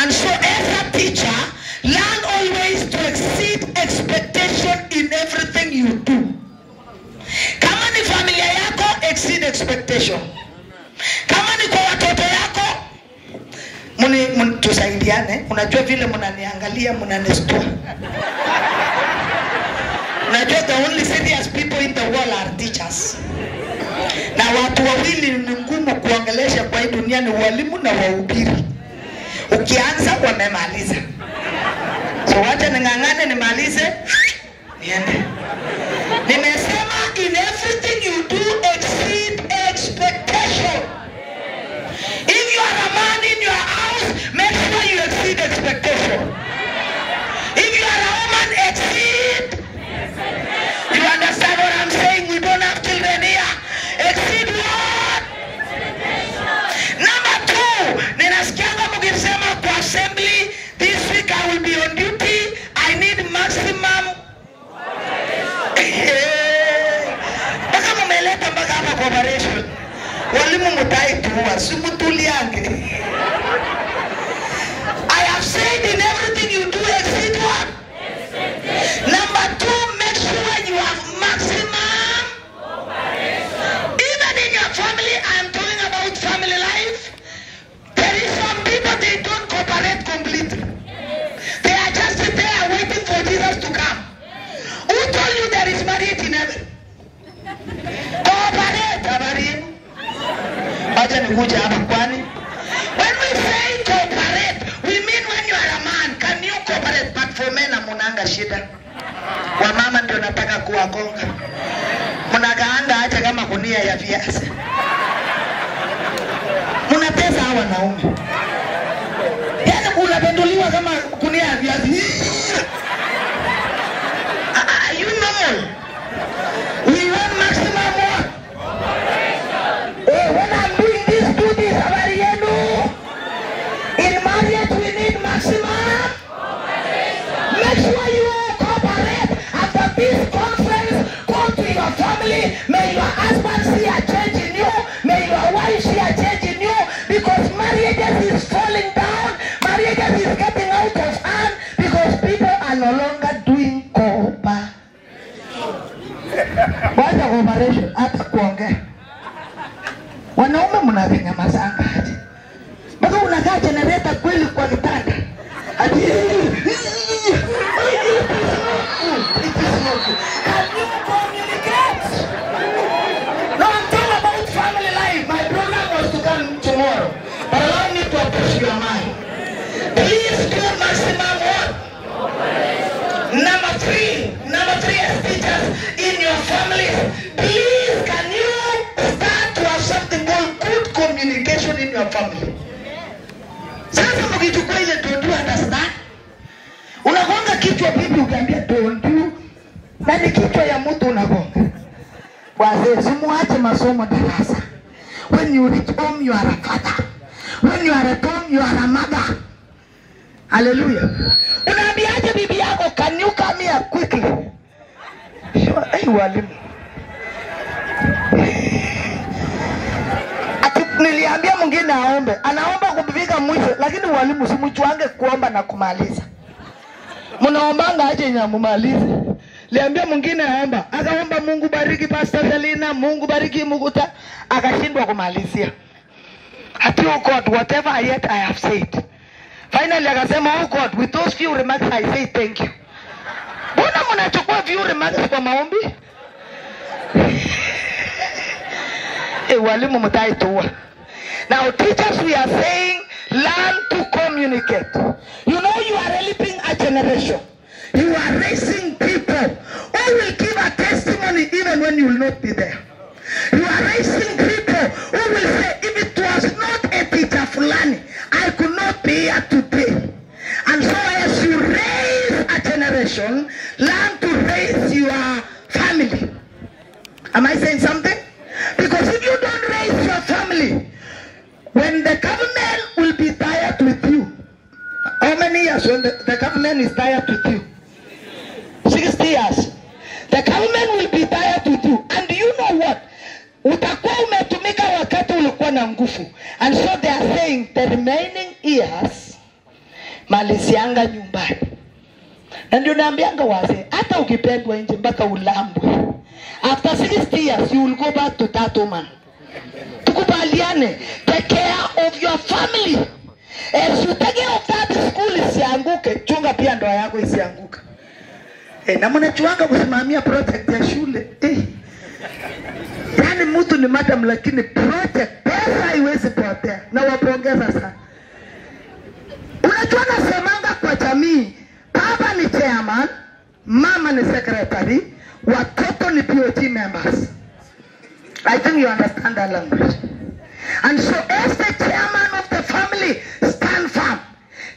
And so as a teacher, learn always to exceed expectation in everything you do. Kama ni familia yako, exceed expectation. Kama ni kwa watoto yako, tusaidiane. Unajua vile mnaniangalia, mnanistua. Unajua the only serious people in the world are teachers. Na watu wawili ni ngumu kuongelesha kwa hii dunia, ni walimu na wahubiri. Ukianza wamemaliza. So wacha ningangane nimalize. Niende. Nimesema in everything you do exceed expectation. If you are a man in your house, make sure you exceed expectation. If you are a woman, exceed. You understand what I'm saying? We don't have children here. Exceed what? Number 2, ninasikianga mkisema kwa assembly, this week I will be on duty. I need maximum. Baka mumeleta mpaka hapa cooperation. Walimu mutai tuwa, simutuliange. I have said in everything you do exceed what? Number 2, make sure you have maximum cooperation. Even in your family, I am talking about family life. There is some people, they don't cooperate completely. They are just there waiting for Jesus to come. Who told you there is marriage in heaven? Cooperate, habari. Acha nikuja hapa kwani. When we say cooperate, we mean when you are a man, can you cooperate? But for men, amunanga shida. Wamama ndio nataka kuwagonga. Mnagaanga acha kama gunia ya viazi. Mnateza hawa wanaume. Yaani unapenduliwa kama gunia ya viazi. Are you normal? We want maximum what? Hey, when I'm doing this, do this. Habari yenu. In marriage, we need maximum. Make sure you cooperate. After this conference, go to your family. May your husband see a change in you. May your wife see a change in you. Because marriages is falling down. Marriages is getting out of hand. Because people are no longer doing cooperation. What's the cooperation? Hata kuongea. Wanaume mnavinyamazanga aje. Bado unakaa generator kweli kwa kitanda. Ati can you communicate? No, I'm talking about family life. My program was to come tomorrow. But allow me to approach your mind. Please do maximum what? Number 3 as teachers in your families. Please can you start to have something called good communication in your family? Sasa mkichukua ile don't you understand? Unagonga kichwa bibi ukiambia don't you. Na ni kichwa ya mtu unagonga. Wazee simuache masomo darasa. When you reach home you are a father. When you are at home you are a mother. Hallelujah. Unaambiaje bibi yako can you come here quickly? Hey walimu. Niliambia mwingine aombe. Anaomba kupifika mwisho, lakini walimu simuchuange kuomba na kumaliza. Mnaombanga aje nyamumalize. Liambia mwingine aomba. Akaomba Mungu bariki Pastor Selina, Mungu bariki Muguta, akashindwa kumalizia. Ati oh God, whatever yet I have said. Finally akasema oh God, with those few remarks I say thank you. Mbona mnachukua few remarks kwa maombi? Walimu mtai tuwa. Now teachers, we are saying learn to communicate. You know you are helping a generation. You are raising people who will give a testimony even when you will not be there. You are raising people who will say if it was not a teacher fulani, I could not be here today. And so as you raise a generation, learn to raise your family. Am I saying something? Because if you don't raise your family, when the government will be tired with you, how many years when the government is tired with you? 60 years. The government will be tired with you. And do you know what? Utakuwa umetumika wakati ulikuwa na nguvu. And so they are saying the remaining years, malisianga nyumbani. Na ndio naambianga wazee, hata ukipendwa nje mpaka ulambwe, after 60 years you will go back to that woman. Tukubaliane, take care of your family. As you take care of that school isianguke, chunga pia ndoa yako isianguke. Na mnachuanga kusimamia project ya shule. Yani mtu ni madam lakini project pesa haiwezi potea. Na wapongeza sana. Unajua nasemanga kwa jamii, baba ni chairman, mama ni secretary, watoto ni POT members. I think you understand that language. And so as the chairman of the family, stand firm.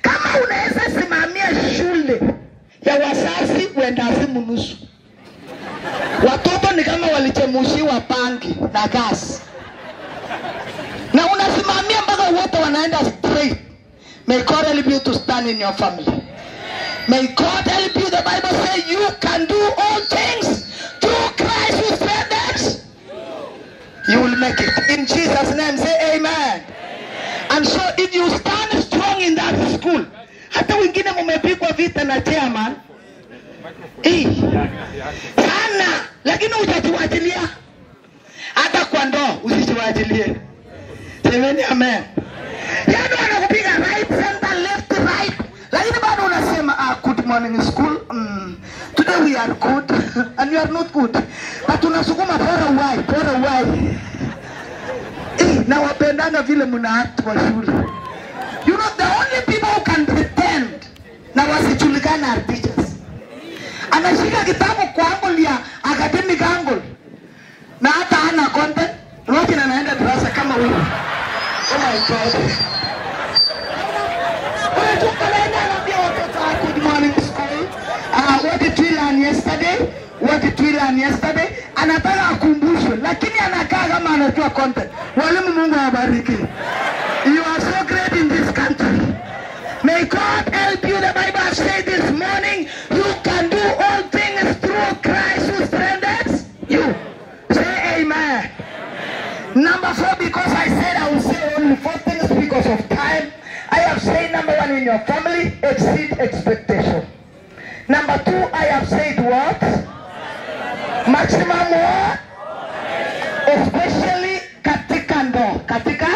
Kama unaweza simamia shule ya wazazi uendazimu nusu. Watoto ni kama walichemushiwa bangi na gas. Na unasimamia mpaka wote wanaenda straight. May God help you to stand in your family. May God help you. The Bible says you can do all things through Christ who strengthens. You will make it. In Jesus' name, say amen. And so if you stand strong in that school, hata wengine mumepigwa vita na chairman, sana, lakini usijiwachilia. Hata kwa ndoa usijiwachilie. Semeni amen. Yaani wanakupiga right, center, left, right. Lakini bado unasema, good morning school. Today we are good and you are not good. But unasukuma for a while. Na wapendanga vile mnaatu wa shule. You know the only people who can pretend na wasijulikana are teachers. Anashika kitabu kwa angle ya academic angle. Na hata hana content. Wote anaenda darasa kama wewe. Oh my God. Good morning school. What did we learn yesterday? What did we learn yesterday? Anataka akumbushwe lakini anakaa kama anatoa content. Walimu Mungu awabariki. You are so great in this country. May God help you. The Bible says this morning, you can do all things through Christ who strengthens you. Say amen. Number 4, because I said I will say only 4 things because of time. I have said number 1, in your family, exceed expectation. Number 2, I have said what? Maximum what? Especially katika ndo. Katika?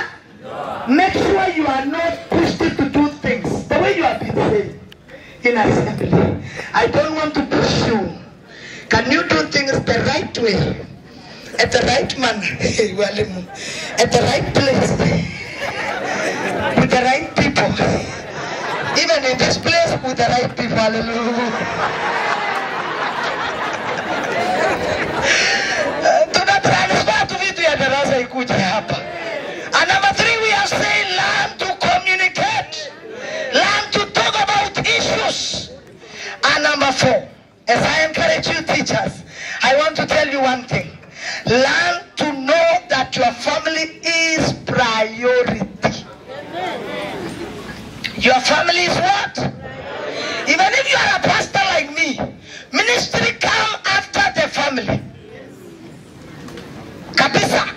Make sure you are not pushed to do things the way you have been saying in assembly. I don't want to push you. Can you do things the right way? At the right manner? At the right place? With the right people? Even in this place with the right people. Hallelujah. And number 3, we are saying learn to communicate. Learn to talk about issues. And number 4, as I encourage you teachers, I want to tell you one thing. Learn to know that your family is priority. Your family is what? Even if you are a pastor like me, ministry come after the family. Kapisa.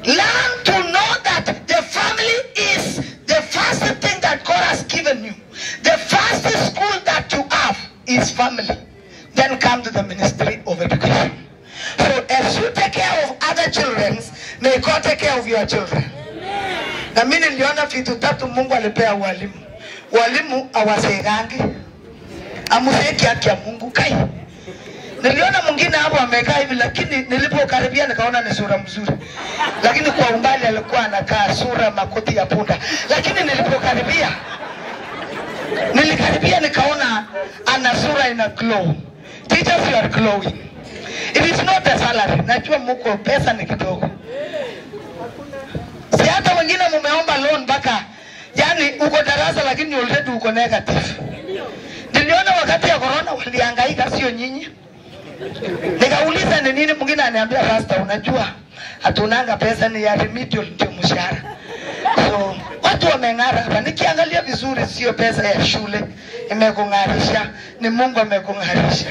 Learn to know that the family is the first thing that God has given you. The first school that you have is family. Then come to the ministry of education. So as you take care of other children, may God take care of your children. Na mimi niliona vitu 3 Mungu alipea walimu. Walimu awasegangi. Amuseki haki ya Mungu kai. Niliona mwingine hapo amekaa hivi lakini nilipokaribia nikaona ni sura mzuri. Lakini kwa umbali alikuwa anakaa sura makoti ya punda. Lakini nilikaribia nikaona ana sura ina glow. Teachers, you are glowing. It is not a salary. Najua mko pesa ni kidogo. Si hata wengine mumeomba loan mpaka yani uko darasa lakini already uko negative. Niliona wakati ya corona walihangaika sio nyinyi. Nikauliza ni nini, mwingine ananiambia pastor, unajua hatunanga pesa ni ya remedial ndio mshahara. So watu wameng'ara hapa. Nikiangalia vizuri sio pesa ya shule imekung'arisha, ni Mungu amekung'arisha.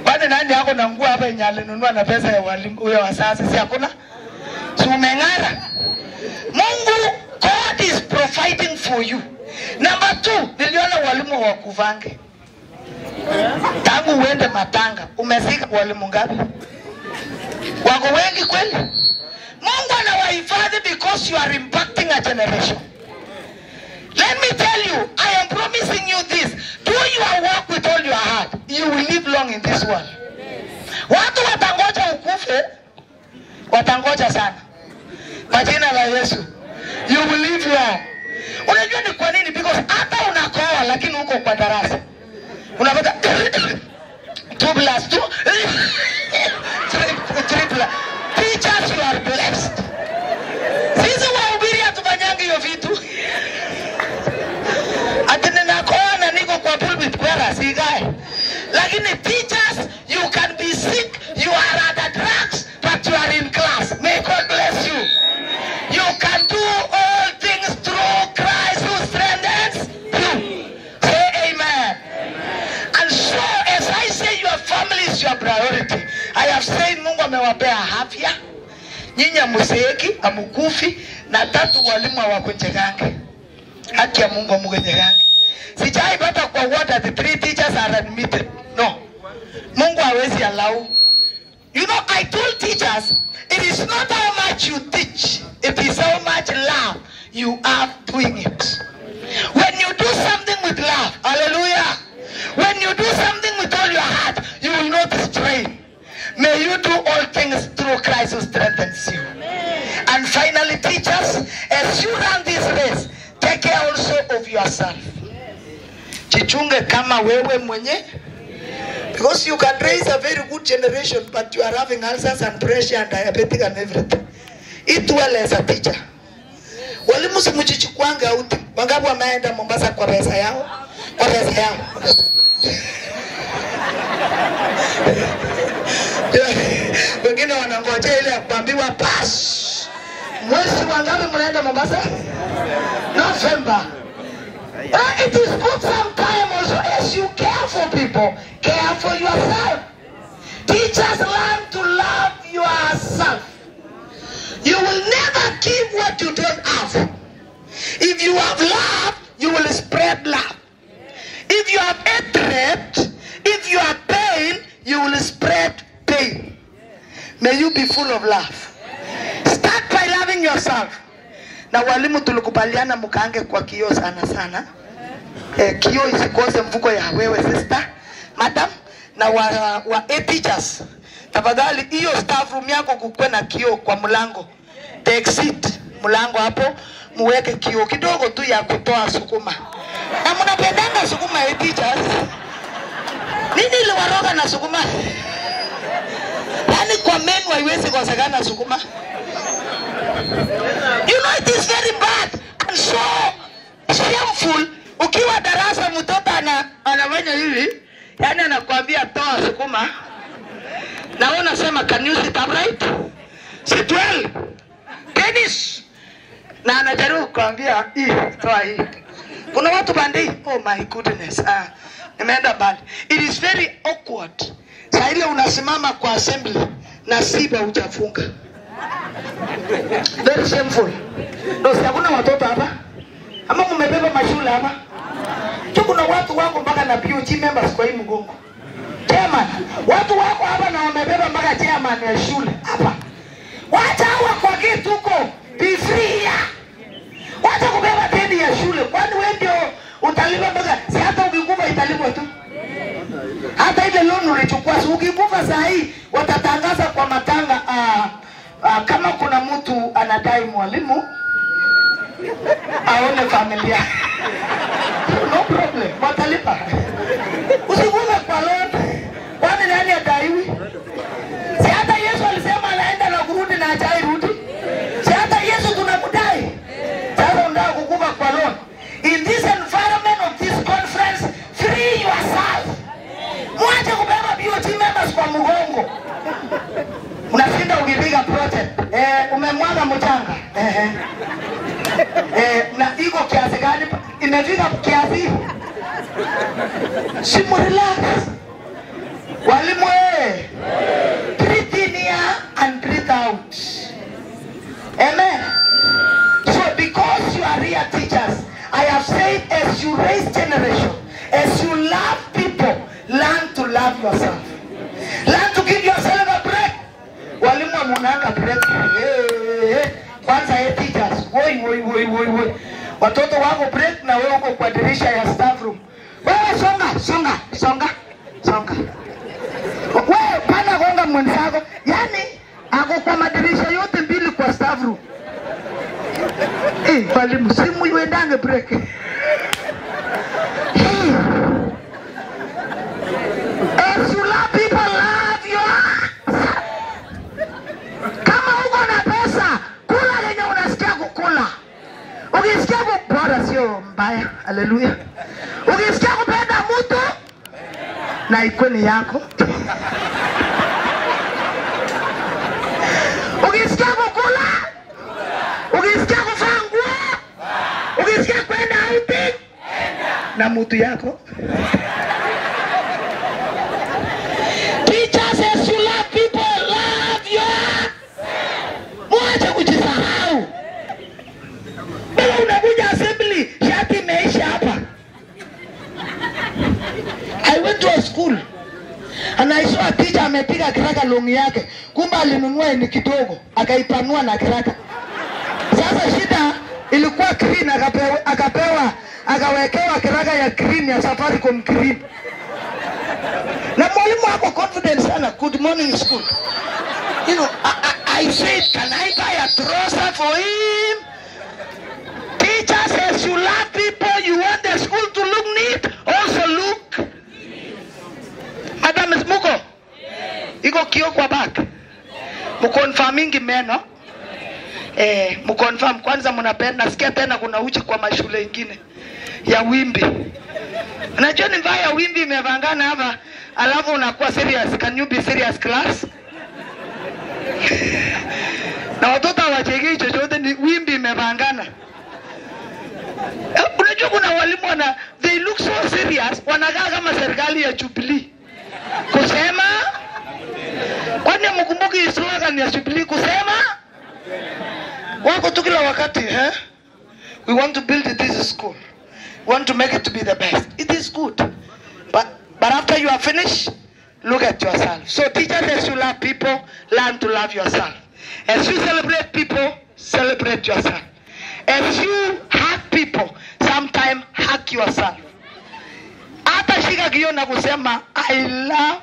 Bado nani yako na nguo hapa yenye alinunua na pesa ya walimu huyo wasasi si hakuna? So umeng'ara. Mungu, God is providing for you. Number 2, niliona walimu wa kuvange. Tangu uende matanga, umefika walimu ngapi? Wako wengi kweli? Mungu anawahifadhi because you are impacting a generation. Let me tell you, I am promising you this. Do your work with all your heart. You will live long in this world. Watu watangoja ukufe, watangoja sana. Kwa jina la Yesu. You will live long. Unajua ni kwa nini? Because hata unakoa lakini uko kwa darasa. Unapata 2 plus 2 3 teachers, you are blessed. Sisi wahubiri hatufanyangi hiyo vitu. Ati ninakoa na niko kwa pulpit kwa sigai. Lakini teachers, you can be sick, you are at the drugs, but you are in class. May God bless you. You can do all things through Christ who strengthens you. Say amen. And so, as I say, your family is your priority. I have said, Mungu amewapea afya, nyinyi amuseeki, amukufi, na 3 walimu hawakunjegange. Haki ya Mungu amukunjegange. Sijai pata kwa water, the 3 teachers are admitted. No. Mungu hawezi allow. You know, I told teachers, it is not how much you teach, it is how much love you have doing it. When you do something with love, hallelujah. When you do something with all your heart, you will not strain. May you do all things through Christ who strengthens you. And finally, teachers, as you run this race, take care also of yourself. Jichunge kama wewe mwenye. Because you can raise a very good generation, but you are having ulcers and pressure and diabetic and everything. Eat well as a teacher. Walimu simuchichukuange auti. Wangapi wameenda Mombasa kwa pesa yao? Kwa pesa yao. Wengine wanangojea ile ya kuambiwa pass. Mwezi wangapi mnaenda Mombasa? November. It is good sometimes also, as you care for people, care for yourself. Teachers, learn to love yourself. You will never give what you don't have. If you have love, you will spread love. If you have hatred, if you have pain, you will spread pain. May you be full of love. Start by loving yourself. Na walimu tulikubaliana mkaange kwa kioo sana sana. Kioo isikose mfuko ya wewe sister, madam, na wa teachers. Tafadhali hiyo staff room yako kukwe na kioo kwa mlango. The exit mlango hapo muweke kioo kidogo tu ya kutoa sukuma. Na mnapendanga sukuma ya teachers. Nini ile waroga na sukuma? Yaani kwa menu haiwezi kosekana sukuma. You know it is very bad and so shameful. Ukiwa darasa mtoto anafanya hivi, yani anakuambia toa sukuma. Na unasema can you sit upright? Sit well. Tennis. Na anajaribu kuambia hii toa hii. Kuna watu bandi, oh my goodness. Nimeenda bali. It is very awkward. Sasa ile unasimama kwa assembly na siba hujafunga. Very shameful. Ndio hakuna watoto hapa. Ama mmebeba mashule hapa. Kuna watu wako mpaka na PUG members kwa hii mgongo. Chairman, watu wako hapa na wamebeba mpaka chairman ya shule hapa. Wacha hawa kwa kitu huko. Be free here. Wacha kubeba deni ya shule. Kwani wewe ndio utalipa mpaka si hata ukikufa italipwa tu. Hata ile loan ulichukua si ukikufa saa hii watatangaza kwa matanga kama kuna mtu anadai mwalimu aone familia. No problem. Watalipa. Usikufe kwa loan. Kwani nani adaiwi? Si hata Yesu alisema anaenda na kurudi na hajai rudi. Si hata Yesu tunakudai. Sasa unataka kukufa kwa loan. In this environment of this conference, free yourself. Mwache kubeba BOT members kwa mgongo. Unashinda ukipiga project. Umemwaga mchanga. Na iko kiasi gani? Imefika kiasi. Simu relax. Walimu breathe in here and breathe out. Amen. So because you are real teachers, I have said as you raise generation, as you love people, learn to love yourself. Learn to give yourself a break. Walimu wamunanga break. Kwanza teachers. Woi. Watoto wako break na wewe uko kwa dirisha ya staff room. Wewe songa. Wewe pana gonga mwenzako. Yani ako kwa madirisha yote mbili kwa staff room. Walimu simu iwendange break. As you love people, love yourself. Kama uko na pesa, kula yenye unasikia kukula. Ukisikia kupora sio mbaya. Haleluya. Ukisikia kupenda mtu na ikoni yako. Ukisikia kukula, ukisikia kuvaa nguo, ukisikia kwenda outing na mtu yako. Teachers, as you love people, love yourself. Mwache kujisahau. Wewe unakuja assembly, shati imeisha hapa. I went to a school and I saw a teacher amepiga kiraka longi yake. Kumbe alinunua ni kidogo, akaipanua na kiraka. Sasa shida ilikuwa green, akawekewa kiraka ya green ya Safaricom green. Na mwalimu wako confidence sana. Good morning school. You know, I said, can I buy a trouser for him? Teacher says you love people, you want the school to look neat, also look. Madam Muko, iko kio kwa back. Mkonfirmingi meno. Mkonfirm kwanza mnapenda. Nasikia tena kuna uchi kwa mashule ingine ya wimbi. Unajua ni mbaya wimbi imevangana hapa, alafu unakuwa serious. Can you be serious class? Na watoto hawacheki chochote, ni wimbi imevangana. Unajua kuna walimu they look so serious, wanakaa kama serikali ya Jubilee. Kusema kwani mkumbuki slogan ya Jubilee kusema? Wako tu kila wakati, we want to build this school. We want to make it to be the best. It is good. But after you are finished, look at yourself. So teachers, as you love people, learn to love yourself. As you celebrate people, celebrate yourself. As you hug people, sometimes hug yourself. Hata shika kiyo na kusema I love.